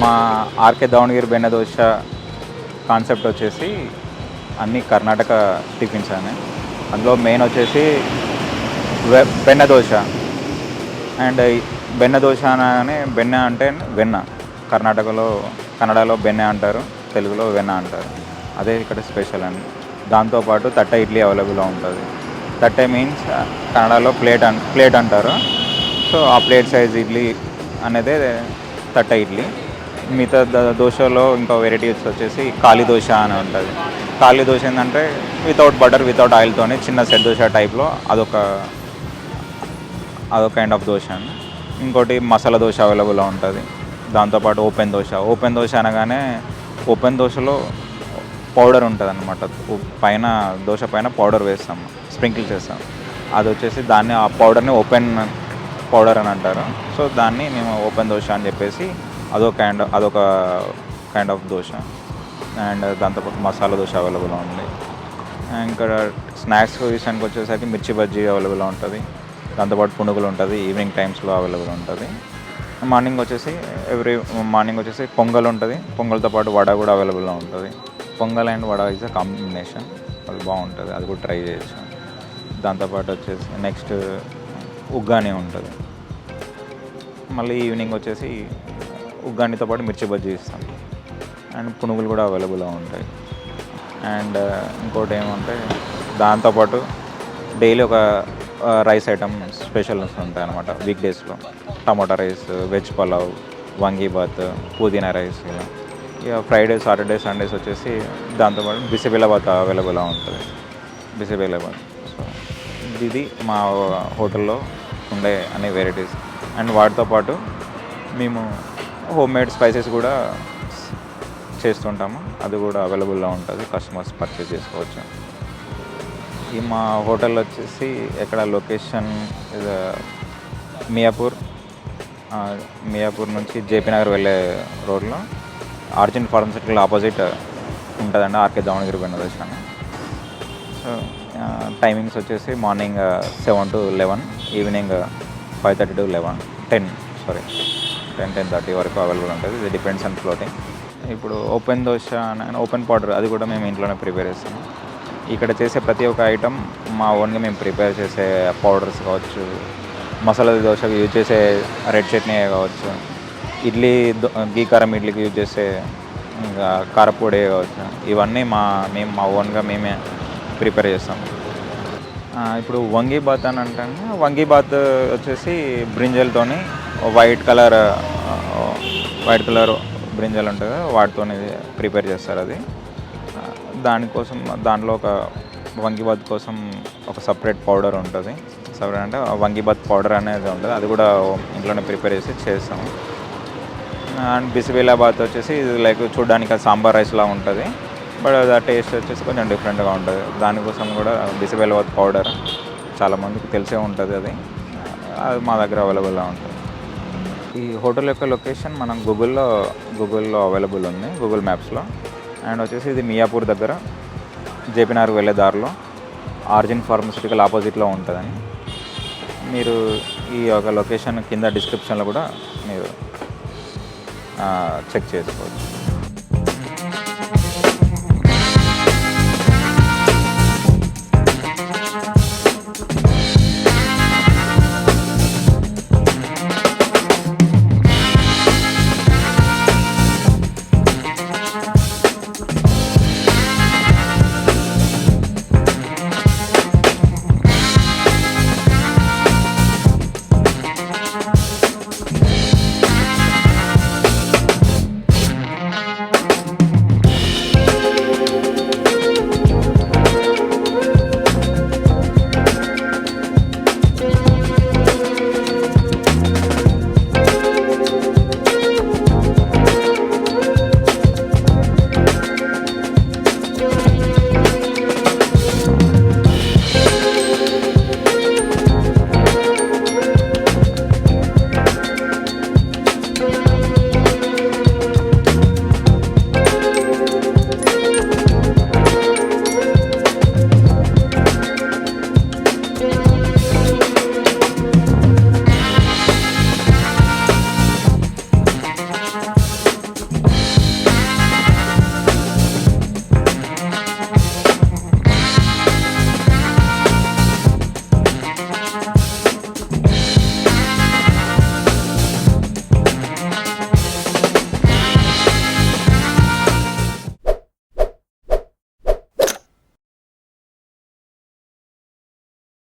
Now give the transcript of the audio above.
మా RK Davangere బెన్న dosa concept వచ్చేసి అన్ని కర్ణాటక టిఫిన్స్ అని. అందులో మెయిన్ వచ్చేసి బెన్న దోశ. అండ్ బెన్న దోశ అనగానే బెన్న అంటే వెన్న. కన్నడలో బెన్నె అంటారు, తెలుగులో వెన్న అంటారు. అదే ఇక్కడ స్పెషల్ అండి. దాంతోపాటు తట్టె ఇడ్లీ అవైలబుల్గా ఉంటుంది. తట్టె మీన్స్ కన్నడలో ప్లేట్ అంటారు. సో ఆ ప్లేట్ సైజ్ ఇడ్లీ అనేదే తట్టె ఇడ్లీ. మిగతా దోశలో ఇంకో వెరైటీస్ వచ్చేసి ఖాళీ దోశ అని ఉంటుంది. ఖాళీ దోశ ఏంటంటే వితౌట్ బటర్ వితౌట్ ఆయిల్తోనే చిన్న సెట్ దోశ టైప్లో అదొక కైండ్ ఆఫ్ దోశ అండి. ఇంకోటి మసాలా దోశ అవైలబుల్గా ఉంటుంది. దాంతోపాటు ఓపెన్ దోశ అనగానే ఓపెన్ దోశలో పౌడర్ ఉంటుంది అన్నమాట. పైన దోశ పైన పౌడర్ వేస్తాం, స్ప్రింకిల్ చేస్తాం. అది వచ్చేసి ఆ పౌడర్ని ఓపెన్ పౌడర్ అని అంటారు. సో దాన్ని మేము ఓపెన్ దోశ అని చెప్పేసి అదొక కైండ్ ఆఫ్ దోశ. అండ్ దాంతోపాటు మసాలా దోశ అవైలబుల్గా ఉంది. ఇంకా స్నాక్స్ విషయానికి వచ్చేసరికి మిర్చి బజ్జీ అవైలబుల్గా ఉంటుంది. దాంతోపాటు పునుగులు ఉంటుంది, ఈవినింగ్ టైమ్స్లో అవైలబుల్ ఉంటుంది. మార్నింగ్ వచ్చేసి పొంగల్ ఉంటుంది. పొంగల్తో పాటు వడ కూడా అవైలబుల్గా ఉంటుంది. Pongal and vada is a combination, అది బాగుంటుంది, అది కూడా ట్రై చేయొచ్చు. దాంతోపాటు వచ్చేసి నెక్స్ట్ ఉగ్గాని ఉంటుంది. మళ్ళీ ఈవినింగ్ వచ్చేసి ఉగ్గానితో పాటు మిర్చి బజ్జీ ఇస్తాం. అండ్ పునుగులు కూడా అవైలబుల్గా ఉంటాయి. అండ్ ఇంకోటి ఏమంటే దాంతోపాటు డైలీ ఒక రైస్ ఐటమ్ స్పెషల్స్ ఉంటాయి అన్నమాట. వీక్ డేస్లో టమాటా రైస్, వెజ్ పలావ్, వంగీబాత్, పుదీనా రైస్. ఇక ఫ్రైడే, సాటర్డే, సండేస్ వచ్చేసి దాంతోపాటు బిసిబెల్లబాత్ అవైలబుల్గా ఉంటుంది. బిసిబెల్లబాత్. సో ఇది మా హోటల్లో ఉండే అన్ని వెరైటీస్. అండ్ వాటితో పాటు మేము హోమ్ మేడ్ స్పైసెస్ కూడా చేస్తుంటాము. అది కూడా అవైలబుల్గా ఉంటుంది, కస్టమర్స్ పర్చేస్ చేసుకోవచ్చు. ఈ మా హోటల్ వచ్చేసి ఎక్కడ లొకేషన్ మియాపూర్ నుంచి జేపీ నగర్ వెళ్ళే రోడ్లో ఆరిజిన్ ఫార్మస్యూటికల్ ఆపోజిట్ ఉంటుందండి ఆర్కే దావణగిరి బెన్న దోశ అని. సో టైమింగ్స్ వచ్చేసి మార్నింగ్ 7 to 11, ఈవినింగ్ 5:30 to 10:30 వరకు అవైలబుల్ ఉంటుంది. ఇది డిపెండ్స్ ఆన్ ఫ్లోటింగ్. ఇప్పుడు ఓపెన్ దోశ ఓపెన్ పౌడర్ అది కూడా మేము ఇంట్లోనే ప్రిపేర్ చేస్తాము. ఇక్కడ చేసే ప్రతి ఒక్క ఐటమ్ మా ఓన్గా మేము ప్రిపేర్ చేసే పౌడర్స్ కావచ్చు, మసాలా దోశకు యూజ్ చేసే రెడ్ చట్నీ కావచ్చు, గీ కారం ఇడ్లీకి యూజ్ చేసే ఇంకా కారపొడి కావచ్చు, ఇవన్నీ మేము మా ఓన్గా మేమే ప్రిపేర్ చేస్తాం. ఇప్పుడు వంగీబాత్ అని అంటే వంగీబాత్ వచ్చేసి బ్రింజల్తోని వైట్ కలర్ బ్రింజల్ ఉంటుంది కదా, వాటితో ప్రిపేర్ చేస్తారు. అది దాంట్లో ఒక వంగీబాత్ కోసం ఒక సపరేట్ పౌడర్ ఉంటుంది. సపరేట్ అంటే వంగీబాత్ పౌడర్ అనేది ఉంటుంది, అది కూడా ఇంట్లోనే ప్రిపేర్ చేస్తాము. అండ్ బిసిబెల్లాబాత్ వచ్చేసి ఇది లైక్ చూడడానికి సాంబార్ రైస్లా ఉంటుంది, బట్ ఆ టేస్ట్ వచ్చేసి కొంచెం డిఫరెంట్గా ఉంటుంది. దానికోసం కూడా బిసిబెల్లాబాత్ పౌడర్ చాలామందికి తెలిసే ఉంటుంది. అది మా దగ్గర అవైలబుల్గా ఉంటుంది. ఈ హోటల్ యొక్క లొకేషన్ మనం గూగుల్లో అవైలబుల్ ఉంది, గూగుల్ మ్యాప్స్లో. అండ్ వచ్చేసి ఇది మియాపూర్ దగ్గర జేపీ నగర్ వెళ్ళే దారిలో ఆరిజిన్ ఫార్మస్యూటికల్ ఆపోజిట్లో ఉంటుందని. మీరు ఈ యొక్క లొకేషన్ కింద డిస్క్రిప్షన్లో కూడా మీరు చెక్ చేసుకోవచ్చు.